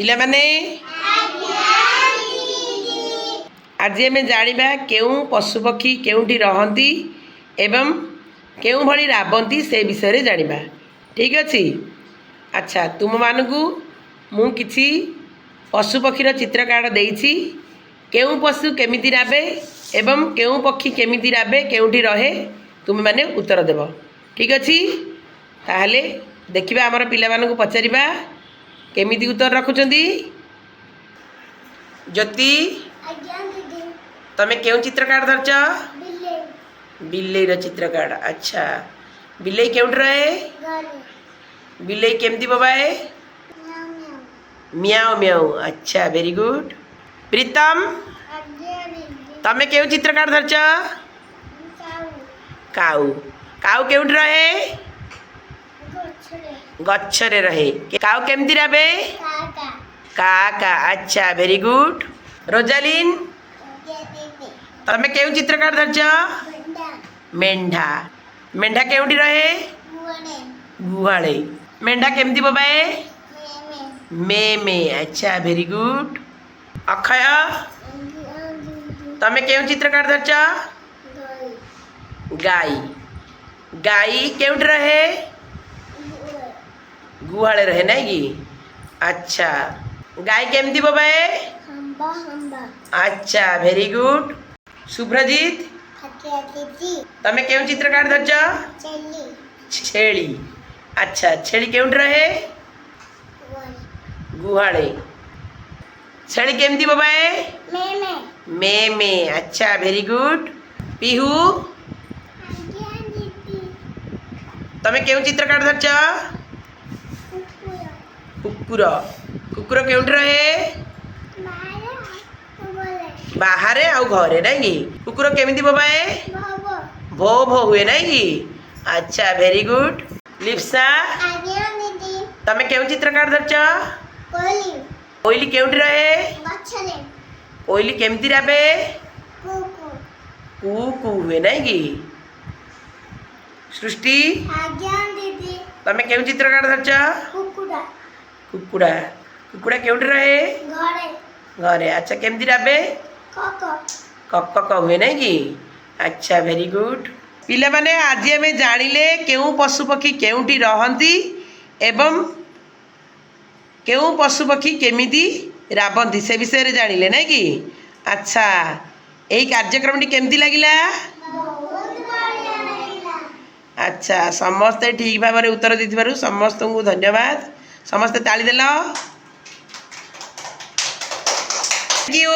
पिला माने आज आम जाना केउं पशुपक्षी केउंठी रहती एवं केउं भली राबंती से विषय जाना। ठीक अच्छे। अच्छा तुम मानू मु किछि पशुपक्षीर चित्र कार्ड देइछि। केउं पशु केमिति राबे एवं केउं पक्षी केमिति राबे केउंठी रहे तुम माने उत्तर देव। ठीक अच्छे। ताहले देखिबा हमर पिला मानकु पचारिबा केमिति उत्तर रखुचंदी। ज्योति तमे केउं चित्र कार्ड धरच? बिल्ली चित्र कार्ड। अच्छा बिल्ली केउंठ रहे? बिल्ली केमती बबाए? म्याऊ म्याऊ। अच्छा वेरी गुड। प्रीतम तमे केउं चित्र कार्ड धरच? काऊ। काऊ केउंठ रहे? गच्छरे रहे। काऊ केमती राबे? काका। अच्छा वेरी गुड। रोजालिन तमे केउं चित्र कार्ड धरच? मेंढा। मेंढा केउंठी रहे? गुहाळे। मेंढा केमती बबाए? मे मे। अच्छा वेरी गुड। अक्षय तमे केउं चित्र कार्ड धरच? गाई। गाई केउंठी रहे? गुहाळे रहे नहीं कि? अच्छा गाय केमती बबाए? अच्छा वेरी गुड। शुभ्रजीत तमे केउं चित्र कार्ड धरच? छेली। अच्छा छेली केउंठ रहे? गुहाळे। छेली केमती बबाए? मे मे। अच्छा वेरी गुड। पीहू तमे केउं चित्र कार्ड धरच? कुकुर। कुकुर केउंठ रहे? बाहर आउ घरे नहीं कि? कुकुर केमिति बबाए? भो भो हुए नहीं कि? अच्छा वेरी गुड। लिप्सा तमे केउं चित्र कार्ड धरच? कोइली केउंठ रहे? कोइली केमिति राबे? कू कू हुए नहीं कि? सृष्टि तमे केउं चित्र कार्ड धरच? कुकुड़ा। कुकुड़ा केउंठ रहे? घरे। अच्छा केमती राबे? कक कक हुए नहीं कि? अच्छा वेरी गुड। पिला माने आज आम जानिले केउं पशुपक्षी केउंठी रहंती एवं केउं पशुपक्षी केमिति राबंती से विषय जानिले नहीं कि? अच्छा यही कार्यक्रम केमती लगिला? अच्छा समस्ते ठीक भाव में उत्तर देथिबारु समस्त को धन्यवाद। समस्ते ताली देल। Thank you.